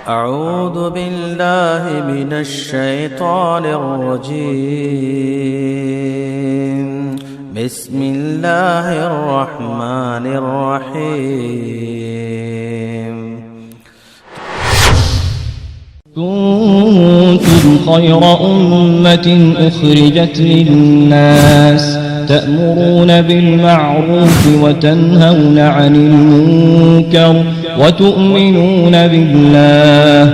أعوذ بالله من الشيطان الرجيم. بسم الله الرحمن الرحيم. كنتم خير أمة أخرجت للناس تأمرون بالمعروف وتنهون عن المنكر وتؤمنون بالله.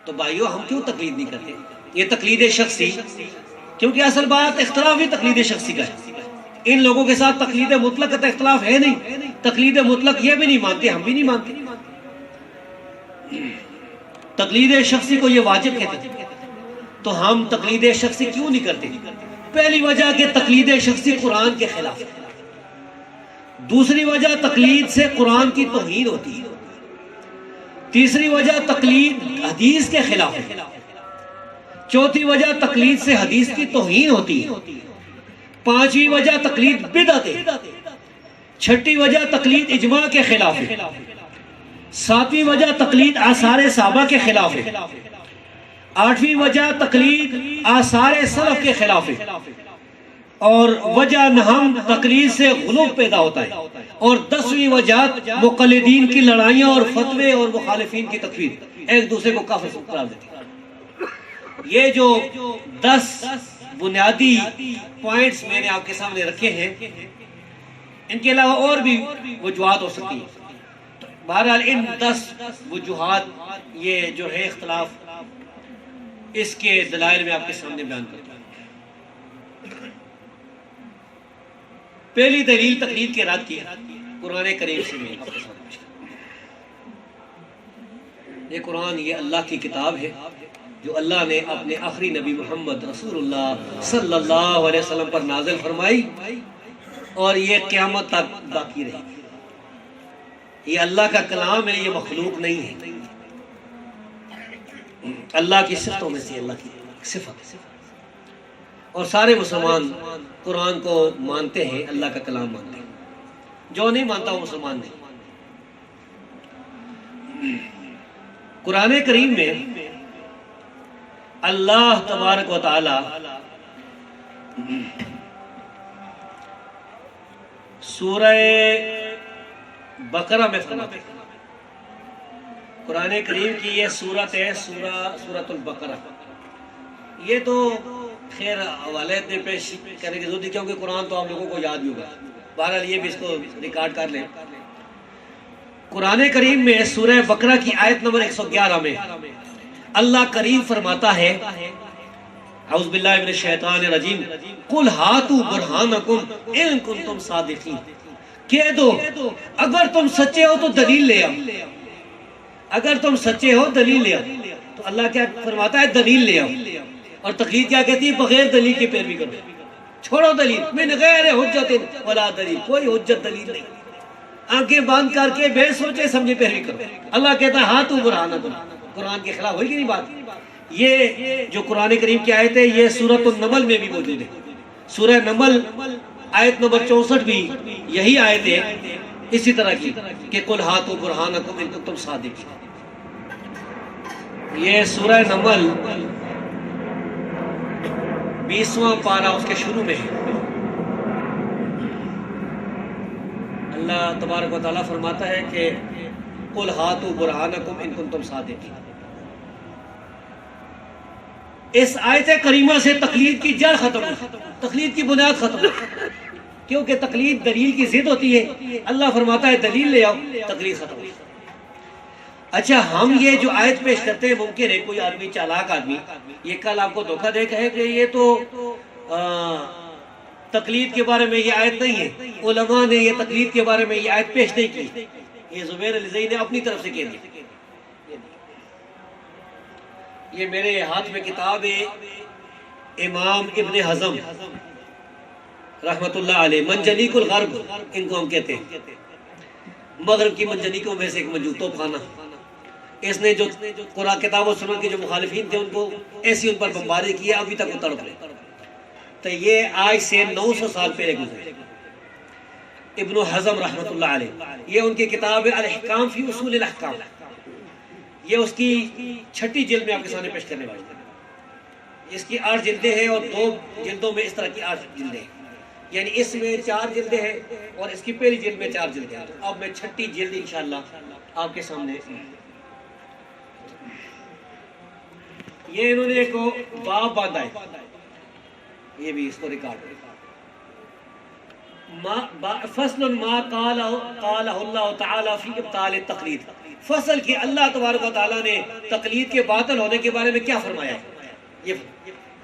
تو بھائیو ہم کیوں تقلید نہیں کرتے؟ یہ تقلید شخصی، کیونکہ اصل بات اختلاف ہی تقلید شخصی کا ہے۔ ان لوگوں کے ساتھ تقلید مطلق کا اختلاف ہے نہیں، تقلید مطلق یہ بھی نہیں مانتے، ہم بھی نہیں مانتے۔ تقلید شخصی کو یہ واجب کہتے ہیں، تو ہم تقلید شخصی کیوں نہیں کرتے؟ پہلی وجہ کہ تقلید شخصی قرآن کے خلاف ہے، دوسری وجہ تقلید سے قرآن کی توہین ہوتی ہے، تیسری وجہ تقلید حدیث کے خلاف ہے، چوتھی وجہ تقلید سے حدیث کی توہین ہوتی ہے، پانچویں وجہ تقلید بدعت ہے، چھٹی وجہ تقلید اجماع کے خلاف ہے، ساتویں وجہ تقلید آثار صحابہ کے خلاف ہے، آٹھویں وجہ تقلید آثار سلف کے خلاف ہے، اور وجہ نہم تقلید سے غلو پیدا ہوتا ہے، اور 10ویں وجہ مقلدین کی لڑائیاں اور فتوے اور مخالفین کی تکفیر ایک دوسرے کو کافر قرار دیتی ہے۔ یہ جو 10 بنیادی پوائنٹس میں نے آپ کے سامنے رکھے ہیں، ان کے علاوہ اور بھی وجوہات ہو سکتی ہیں۔ بہرحال ان 10 وجوہات یہ جو ہے اختلاف، اس کے دلائل میں آپ کے سامنے بیان کرتا ہوں۔ پہلی دلیل تقلید کے رد کی قرآن کریم سے میں آپ کے سامنے پیش کرتا ہوں۔ یہ قرآن، یہ اللہ کی کتاب ہے جو اللہ نے اپنے آخری نبی محمد رسول اللہ صلی اللہ علیہ وسلم پر نازل فرمائی، اور یہ قیامت تک باقی رہے گی۔ یہ اللہ کا کلام ہے، یہ مخلوق نہیں ہے، اللہ کی صفتوں میں سے اللہ کی صفت ہے، اور سارے مسلمان قرآن کو مانتے ہیں، اللہ کا کلام مانتے ہیں۔ جو نہیں مانتا وہ مسلمان نہیں۔ قرآن کریم میں اللہ تبارک و تعالی سورہ بقرہ میں فرماتے ہیں، قرآن کریم کی یہ سورت ہے سورۃ البقرہ۔ یہ تو خیر حوالے میں پیش کرنے کی ضرورت ہے، کیونکہ قرآن تو آپ لوگوں کو یاد بھی ہوگا، بہرحال یہ بھی اس کو ریکارڈ کر لیں۔ قرآن کریم میں سورہ بقرہ کی آیت نمبر 111 میں اللہ کریم فرماتا ہے، اعوذ باللہ من الشیطان الرجیم، قل ہاتوا برہانکم ان کنتم صادقین، کہہ دو اگر تم سچے ہو تو دلیل لے آؤ، اگر تم سچے ہو دلیل لے آؤ۔ تو اللہ کیا فرماتا ہے؟ دلیل لے آؤ۔ اور تقلید کیا کہتی ہے؟ بغیر دلیل کی پیروی کرو، چھوڑو دلیل، من غیر حجت ولا دلیل، کوئی حجت دلیل نہیں، آنکھیں بند کر کے بے سوچے سمجھے پیروی کرو۔ اللہ کہتا ہے ہاتوا برہانکم، قرآن کے خلاف ہوئی کہ نہیں بات؟ یہ جو قرآن کریم کی آیت ہے یہ سورۃ النمل میں بھی موجود ہے۔ سورہ نمل آیت نمبر 64 بھی یہی آیت ہے اسی طرح کی کہ قل ہاتوا برہانکم ان کنتم صادقین۔ یہ سورہ نمل 20واں پارہ اس کے شروع میں ہے۔ اللہ تبارک و تعالیٰ فرماتا ہے کہ قل ہاتوا برہانکم ان کنتم صادقین۔ اس آیت کریمہ سے تقلید کی جڑ ختم ہوئی، تقلید کی بنیاد ختم ہوئی، کیونکہ تقلید دلیل کی ضد ہوتی ہے۔ اللہ فرماتا ہے دلیل لے آؤ، تقلید ختم ہوئی۔ اچھا، ہم یہ جو آیت پیش کرتے ہیں، ممکن ہے کوئی آدمی چالاک آدمی یہ کل آپ کو دھوکہ دے کہے کہ یہ تو تقلید کے بارے میں یہ آیت نہیں ہے، علماء نے یہ تقلید کے بارے میں یہ آیت پیش نہیں کی، یہ زبیر الزئی نے اپنی طرف سے کہہ دیا۔ یہ میرے ہاتھ میں کتاب ہے امام ابن حزم رحمت اللہ علیہ، منجنیق الغرب ان کو ہم کہتے ہیں، مغرب کی منجنیقوں میں سے ایک موجود توپ خانہ۔ اس نے جو قرآن کتاب و سنت کے جو مخالفین تھے ان کو ایسی ان پر بمباری کیا، ابھی تک وہ تڑپ رہے۔ تو یہ آج سے 900 سال پہلے گزرے۔ ابن حزم رحمت اللہ علیہ، یہ ان کی کتاب ہے الاحکام فی اصول الاحکام، یہ اس کی 6ٹھی جلد میں آپ کے سامنے پیش کرنے والی ہے۔ اس کی 8 جلدیں ہیں اور 2 جلدوں میں اس طرح کی 8 جلدیں ہیں، یعنی اس میں 4 جلدیں ہیں اور اس کی پہلی جلد میں 4 جلدیں ہیں۔ اب میں 6ٹھی جلد انشاءاللہ آپ کے سامنے، یہ انہوں نے ایک باب باندھا ہے، یہ بھی اس کو ریکارڈ ہے، فصل ما قالہ اللہ تعالی فی ابطال التقلید، فصل کہ اللہ تبارک و تعالیٰ نے تقلید کے باطل ہونے کے بارے میں کیا فرمایا ہے۔ یہ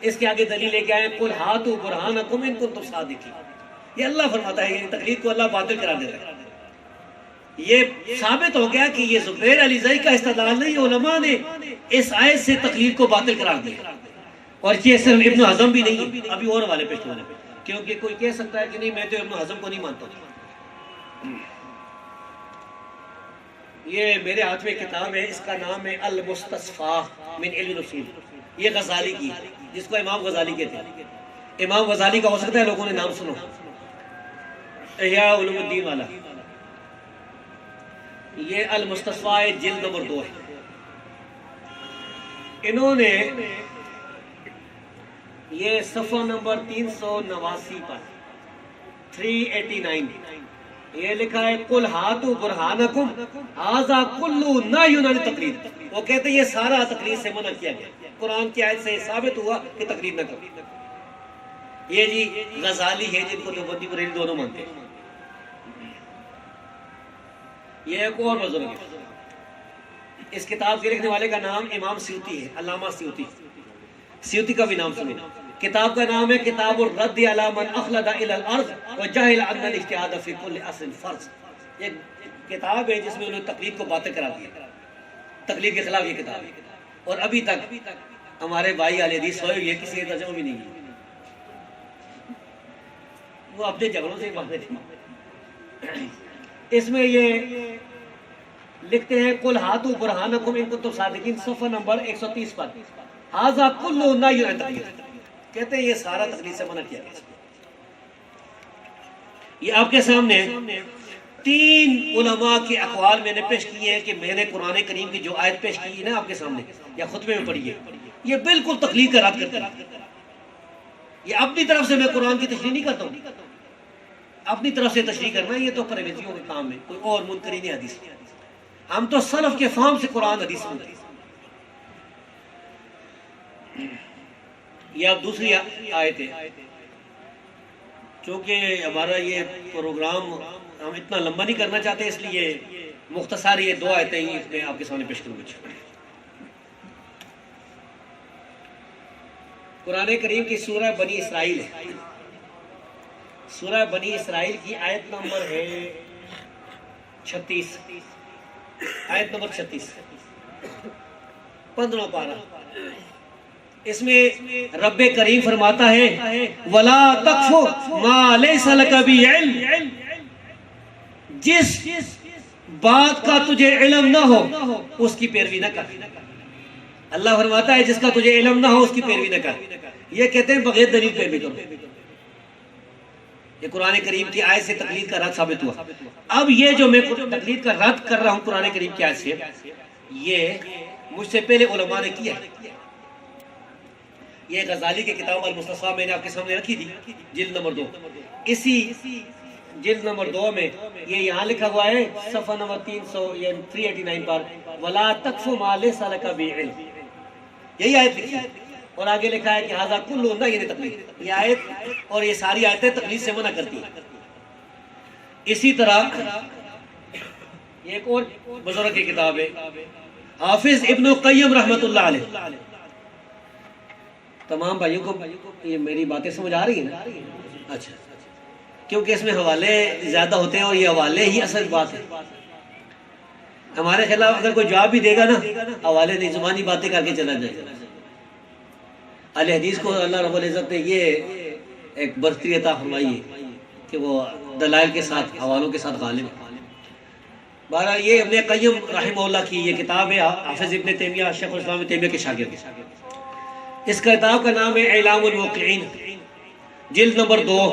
اس کے آگے دلیل لے کے آئے، قل ہاتوا برہانکم ان کنتم صادقین، یہ اللہ فرماتا ہے، یہ تقلید کو اللہ باطل قرار دیتا ہے۔ یہ ثابت ہو گیا کہ یہ زبیر علی زئی کا استدلال نہیں، علماء نے اس آیت سے تقلید کو باطل قرار دیا، اور یہ صرف ابن حزم بھی نہیں، ابھی اور والے پیش ہونے، کیونکہ کوئی کہہ سکتا ہے کہ نہیں میں تو ابن حزم کو نہیں مانتا۔ یہ میرے ہاتھ میں کتاب ہے، اس کا نام ہے المستصفیٰ من علم الاصول، یہ غزالی کی، جس کو امام غزالی کہتے ہیں۔ امام غزالی کا ہو سکتا ہے لوگوں نے نام سنو، احیاء علوم الدین والا۔ یہ المستصفیٰ جلد نمبر 2 ہے۔ انہوں نے یہ صفحہ نمبر 389 پر 389 یہ لکھا ہے، قل ہاتوا برہانکم ھذا کلہ نہی عن التقلید، وہ کہتے ہیں یہ سارا تقلید سے منع کیا گیا، قرآن کی آیت سے ثابت ہوا کہ تقلید نہ کرو۔ یہ جی غزالی ہے جن کو دیوبندی بریلوی دونوں مانتے ہیں۔ یہ ایک اور بزرگ ہے، اس کتاب کے لکھنے والے کا نام امام سیوطی ہے، علامہ سیوطی، سیوطی کا بھی نام سنیں۔ کتاب کا نام ہے کتاب الرد علی من اخلد الی الارض وجہل ان الاجتہاد فی کل اصل فرض، یہ کتاب ہے جس میں انہوں نے تقلید کو باطل قرار دیا، تقلید کے خلاف یہ کتاب ہے، اور ابھی تک ہمارے بھائی اہل حدیث ہوئے ہوئے کسی کا ترجمہ بھی نہیں ہے، وہ اپنے جھگڑوں سے باندھے تھے۔ اس میں یہ لکھتے ہیں، قل ہاتوا برہانکم ان کنتم صادقین، صفحہ نمبر 130 پر، ھذا کلہ نہی عن التقلید، کہتے ہیں یہ سارا تقلید سے منع کیا گیا۔ یہ آپ کے سامنے 3 علماء کے اقوال میں نے پیش کیے ہیں کہ میں نے قرآن کریم کی جو آیت پیش کی ہے نا آپ کے سامنے یا خطبے میں پڑھی ہے، یہ بالکل تقلید کا رد کرتا ہے۔ یہ اپنی طرف سے میں قرآن کی تشریح نہیں کرتا ہوں، اپنی طرف سے تشریح کرنا یہ تو پرویزیوں کا کام ہے، کوئی اور منکرین حدیث، ہم تو سلف کے فہم سے قرآن حدیث سنتے ہیں۔ یہ اب دوسری آیت ہے، چونکہ ہمارا یہ پروگرام ہم اتنا لمبا نہیں کرنا چاہتے، اس لیے مختصر یہ 2 آیتیں ہی میں آپ کے سامنے پیش کروں گا۔ قرآن کریم کی سورہ بنی اسرائیل ہے، سورہ بنی اسرائیل کی آیت نمبر ہے 36، آیت نمبر 36، 15واں پارہ۔ اس میں رب کریم فرماتا ہے، وَلَا تَقْفُ مَا لَيْسَ لَكَ بِهِ عِلْمٌ، جس بات کا تجھے علم نہ ہو اس کی پیروی نہ کر۔ اللہ فرماتا ہے جس کا تجھے علم نہ ہو اس کی پیروی نہ کر۔ یہ کہتے ہیں بغیر دلیل پیروی کرو۔ یہ قرآن کریم کی آیت سے تقلید کا رد ثابت ہوا۔ اب یہ جو میں تقلید کا رد کر رہا ہوں قرآن کریم کی آیت سے، یہ مجھ سے پہلے علماء نے کیا ہے۔ یہ غزالی کی کتاب المستصفیٰ میں نے آپ کے سامنے رکھی تھی، جلد نمبر 2، اسی جلد نمبر 2 میں یہ یہاں لکھا ہوا ہے، صفحہ نمبر 389 پر، وَلَا تَقْفُ مَا لَيْسَ لَكَ بِهِ عِلْمٌ، یہی آیت لکھی ہے، اور آگے لکھا ہے کہ ھذا کلہ نہی عن التقلید۔ یہ آیت اور یہ ساری آیتیں تقلید سے منع کرتی ہیں۔ اسی طرح یہ ایک اور بزرگ کی کتاب ہے، حافظ ابن القیم رحمت اللہ علیہ۔ تمام بھائیوں کو یہ میری باتیں سمجھ آ رہی ہیں نا؟ اچھا، کیونکہ اس میں حوالے زیادہ ہوتے ہیں اور یہ حوالے ہی اصل بات ہے۔ ہمارے خلاف اگر کوئی جواب بھی دے گا نا، حوالے نہیں، زبانی باتیں کر کے چلا جائے گا۔ اہل حدیث کو اللہ رب العزت نے یہ ایک برتری عطا فرمائیے کہ وہ دلائل کے ساتھ حوالوں کے ساتھ غالب ہے۔ بہرحال یہ ابن قیم رحمہ اللہ کی یہ کتاب ہے، حافظ ابن تیمیہ شیخ الاسلام ابن تیمیہ کے شاگرد۔ اس کتاب کا نام ہے اعلام الموقعین، جلد نمبر 2،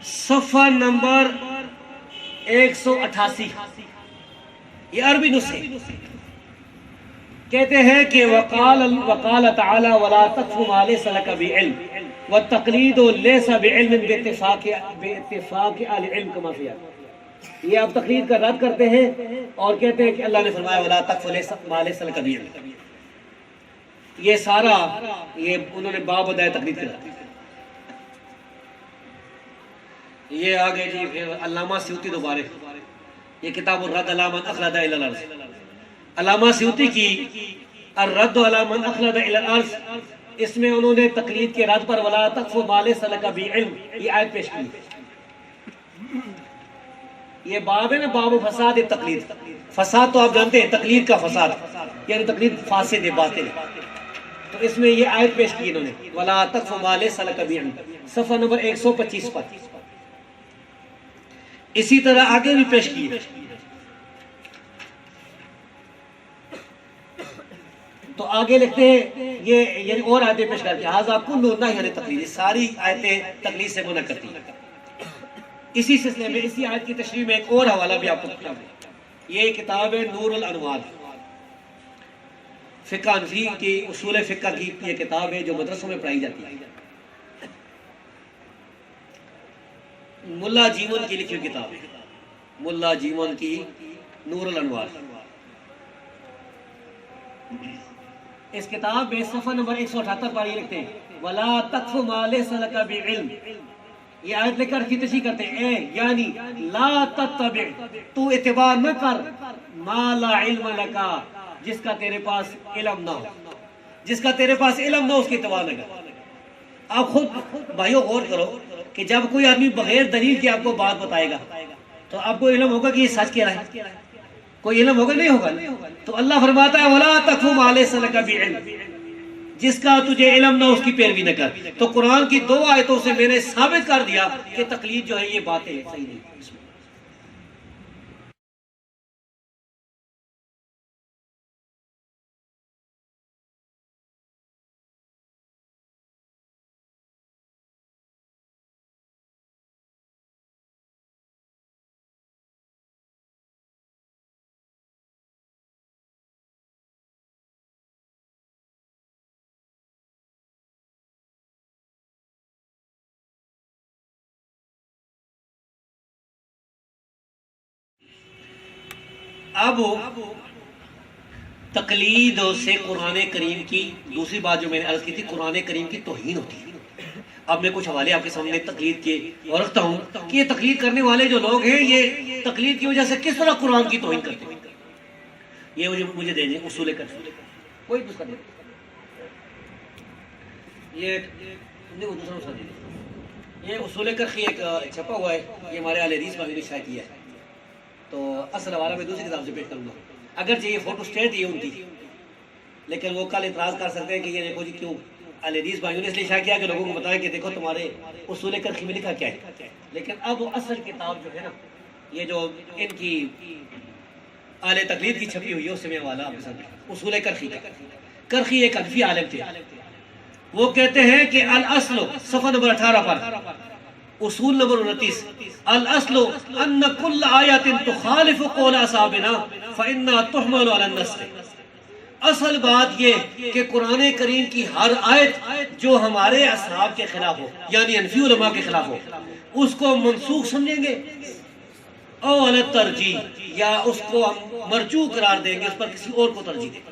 صفحہ نمبر 188۔ یہ عربی نسخے کہتے ہیں کہ وقال تعالی ولا تقف ما ليس لك بعلم والتقليد ليس بعلم باتفاق اهل العلم كما في۔ یہ اب تقلید کا رد کرتے ہیں اور کہتے ہیں کہ اللہ نے فرمایا ولا تقف ما ليس لك بعلم، یہ سارا یہ انہوں نے باب ادائے تقلید کیا۔ یہ آگے جی پھر علامہ سیوطی دوبارہ یہ کتاب الرد علی من اخلد الی الارض، علامہ سیوطی کی الرد علی من اخلد الی الارض، اس میں انہوں نے تقلید کے رد پر ولا تقف ما لیس لک بعلم یہ آیت پیش کی۔ یہ باب ہے نا، باب فساد تقلید، فساد تو آپ جانتے ہیں تقلید کا فساد یعنی تقلید فاسد ہے، باطل ہے، تو اس میں یہ آیت پیش کی انہوں نے ولا تقف ما لیس لک بعلم، صفحہ نمبر 125 پر۔ اسی طرح آگے بھی پیش کی، تو آگے لکھتے ہیں یہ یعنی اور آیتیں پیش کرتے ہیں ھذا کلہ نہی عن التقلید، یہ ساری آیتیں تقلید سے منع کرتی ہیں۔ اسی سلسلے میں اسی آیت کی تشریح میں ایک اور حوالہ بھی آپ کو بتا دیں، یہ کتاب ہے نور الانوار، فقہ حنفی کی اصول فقہ کی یہ کتاب ہے جو مدرسوں میں پڑھائی جاتی ہے، ملا جیون کی لکھی ہوئی کتاب ہے، ملا جیون کی نور الانوار۔ اس کتاب میں صفحہ نمبر 178 پر یہ لکھتے ہیں وَلَا تَقْفُ مَا لَيْسَ لَكَ بِعِلْمٍ، یہ آیت لے کر کی تشریح کرتے ہیں یعنی لا تتبع، تو اتباع نہ کر ما لا علم لکا، جس کا تیرے پاس علم نہ ہو، جس کا تیرے پاس علم نہ ہو اس کی اتباع نہ کر۔ آپ خود بھائیو غور کرو کہ جب کوئی آدمی بغیر دلیل کے آپ کو بات بتائے گا تو آپ کو علم ہوگا کہ یہ سچ کہہ رہا ہے؟ کوئی علم ہوگا نہیں ہوگا؟ تو اللہ فرماتا ہے وَلَا تَقْفُ مَا لَيْسَ لَكَ بِعِلْمٍ، جس کا تجھے علم نہ اس کی پیروی نہ کر۔ تو قرآن کی 2 آیتوں سے میں نے ثابت کر دیا کہ تقلید جو ہے یہ باتیں صحیح نہیں۔ اب تقلید سے قرآن کریم کی دوسری بات جو میں نے عرض کی تھی، قرآن کریم کی توہین ہوتی ہے۔ اب میں کچھ حوالے آپ کے سامنے تقلید کے اور رکھتا ہوں کہ یہ تقلید کرنے والے جو لوگ ہیں یہ تقلید کی وجہ سے کس طرح قرآن کی توہین کرتے ہیں۔ یہ مجھے دے دیں اصول کرخی، کوئی دوسرا دے یہ دوسرا نسخہ دے دیں۔ یہ اصول کرخی ایک چھپا ہوا ہے، یہ ہمارے اہل حدیث میں نے شائع کیا ہے، تو اصل حوالہ میں دوسری کتاب سے پیش کروں گا، اگرچہ یہ فوٹو اسٹیٹ یہ ان کی، لیکن وہ کل اعتراض کر سکتے ہیں کہ یہ دیکھو جی کیوں اہل حدیث بھائیوں نے اس لیے شائع کیا کہ لوگوں کو بتایا کہ دیکھو تمہارے اصول کرخی میں لکھا کیا ہے۔ لیکن اب وہ اصل کتاب جو ہے نا، یہ جو ان کی اہل تقلید کی چھپی ہوئی ہے، اس سے میں حوالہ آپ کے ساتھ اصول کرخی کا۔ کرخی ایک حنفی عالم تھے، وہ کہتے ہیں کہ الاصل، صفحہ نمبر 18 پر اصول نمبر 29، الاصل ان کل آیت تخالف قول اصحابنا فإنها تحمل على النسخ۔ اصل بات یہ کہ قرآن کریم کی ہر آیت جو ہمارے اصحاب کے خلاف ہو یعنی حنفی علماء کے خلاف ہو اس کو منسوخ سمجھیں گے، او علی ترجیح، یا اس کو ہم مرجوع قرار دیں گے، اس پر کسی اور کو ترجیح دیں گے۔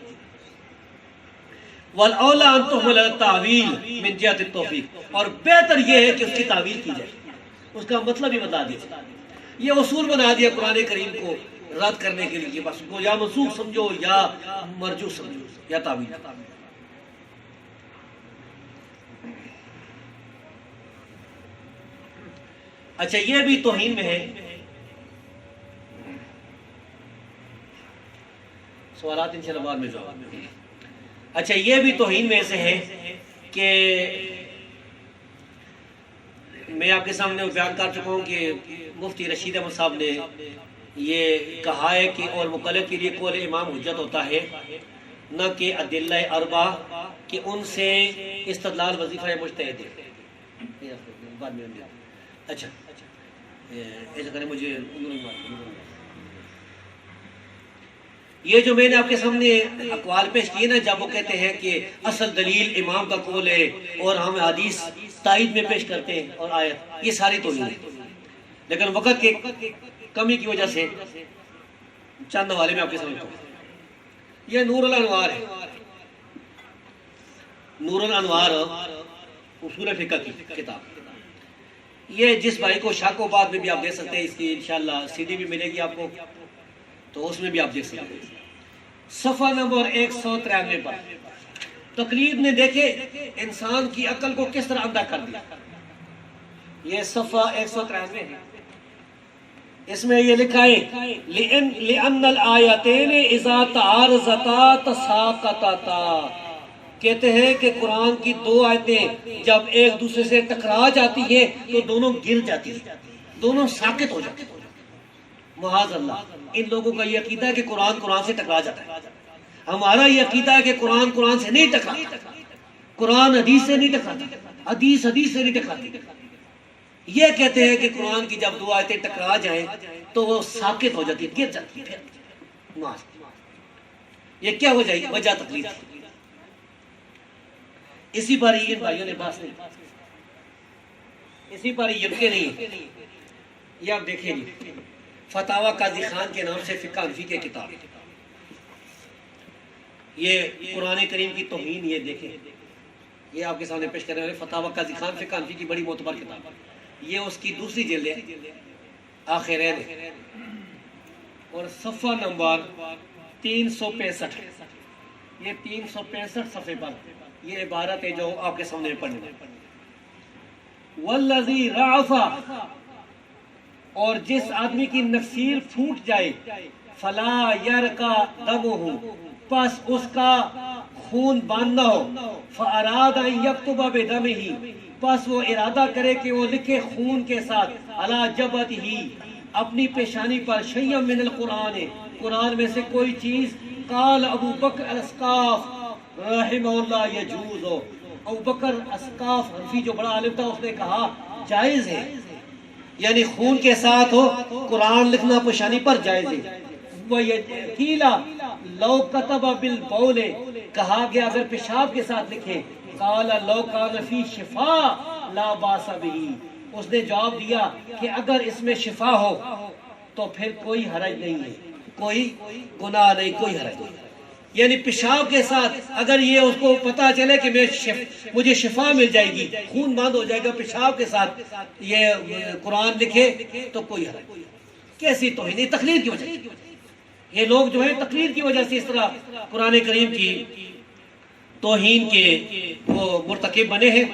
والاولی ان تحمل التعویل من جہت التوفیق، اور بہتر یہ ہے کہ اس کی تعویل کی جائے، اس کا مطلب ہی بتا دیجیے۔ یہ اصول بنا دیا قرآن کریم کو رد کرنے کے لیے، بس کو یا منسوخ سمجھو یا مرجوع سمجھو یا تعویل۔ اچھا یہ بھی توہین میں ہے، سوالات انشاءاللہ بعد میں جواب۔ اچھا یہ بھی توہین میں سے ہے کہ میں آپ کے سامنے بیان کر چکا ہوں کہ مفتی رشید احمد صاحب نے یہ کہا ہے کہ اور مقلد کے لیے قول امام حجت ہوتا ہے، نہ کہ ادلہ اربعہ کہ ان سے استدلال وظیفہ مجتہد ہے۔ اچھا ایسا کریں، مجھے یہ جو میں نے آپ کے سامنے اقوال پیش کیے نا، جب وہ کہتے ہیں کہ اصل دلیل امام کا قول ہے اور ہم حدیث تائید میں پیش کرتے ہیں اور آیت، یہ ساری تو نہیں ہے، لیکن وقت کے کمی کی وجہ سے چند حوالے میں آپ کے سامنے کہوں۔ یہ نور الانوار ہے، نور الانوار اصول فقہ کی کتاب۔ یہ جس بھائی کو شک و بات میں بھی آپ دیکھ سکتے ہیں، اس کی انشاءاللہ سی ڈی بھی ملے گی آپ کو، تو اس میں بھی آپ دیکھ سکتے ہیں۔ صفحہ نمبر 193 پر تقلید نے دیکھے انسان کی عقل کو کس طرح اندھا کر دیا۔ یہ صفحہ 193 ہے، اس میں یہ لکھا ہے لِأَنَّ الْآيَتَيْنِ إِذَا تَعَارَضَتَا تَسَاقَطَتَا، کہتے ہیں کہ قرآن کی دو آیتیں جب ایک دوسرے سے ٹکرا جاتی ہیں تو دونوں گر جاتی ہیں، دونوں ساقط ہو جاتے ہیں۔ معاذ اللہ، ان لوگوں کا یہ عقیدہ ہے کہ قرآن قرآن سے ٹکرا جاتا ہے۔ ہمارا یہ عقیدہ ہے کہ قرآن قرآن سے نہیں ٹکراتا، قرآن حدیث سے نہیں ٹکراتا، حدیث حدیث سے نہیں ٹکراتی۔ یہ کہتے ہیں کہ قرآن کی جب دو آیتیں ٹکرا جائیں تو وہ ساقط ہو جاتی ہے، گر جاتی ہے۔ یہ کیا ہو جائے گی؟ وجہ تقلید۔ اسی پر ان بھائیوں نے بات نہیں، اسی پر یہ رکے نہیں۔ یہ آپ دیکھیں گے فتاوی قاضی خان کے نام سے فقہ حنفی کی کتاب، یہ قرآن کریم کی توہین، یہ دیکھیں، یہ آپ کے سامنے پیش کر رہے ہیں فتاوی قاضی خان فقہ حنفی کی بڑی معتبر کتاب، یہ اس کی دوسری جلد ہے، آخرین ہے، اور صفحہ نمبر 365، یہ 365 صفحے پر یہ عبارت ہے جو آپ کے سامنے پڑھنے میں، والذی رعف، اور جس آدمی کی نفسیر پھوٹ جائے، فلا یرقا دمہ، پس اس کا خون باندھ نہ ہو، فاراد ان یکتب بدمہ، پس وہ ارادہ کرے کہ وہ لکھے خون کے ساتھ، علی جبہتہ، اپنی پیشانی پر، شیئا من القرآن، قرآن میں سے کوئی چیز، قال ابو بکر الاسقاف رحمہ اللہ یجوز، ابو بکر اسقاف حنفی جو بڑا عالم تھا، اس نے کہا جائز ہے، یعنی خون کے ساتھ ہو قرآن لکھنا پیشانی پر جائز ہے۔ وَيَقِيلَ لَوْ كَتَبَ بِالْبَوْلِ، کہا گیا اگر پیشاب کے ساتھ لکھے، قَالَ لَوْ كَانَ فِي شِفَاء لَا بَأْسَ بِهِ، اس نے جواب دیا کہ اگر اس میں شفا ہو تو پھر کوئی حرج نہیں ہے، کوئی گناہ نہیں، کوئی حرج نہیں۔ یعنی پیشاب کے ساتھ اگر یہ اس کو پتا چلے کہ مجھے شفا مل جائے گی، خون بند ہو جائے گا، پیشاب کے ساتھ یہ قرآن لکھے تو کوئی حرج نہیں۔ کیسی توہین؟ تقلید کی وجہ سے، یہ لوگ جو ہیں تقلید کی وجہ سے اس طرح قرآن کریم کی توہین کے وہ مرتکب بنے ہیں۔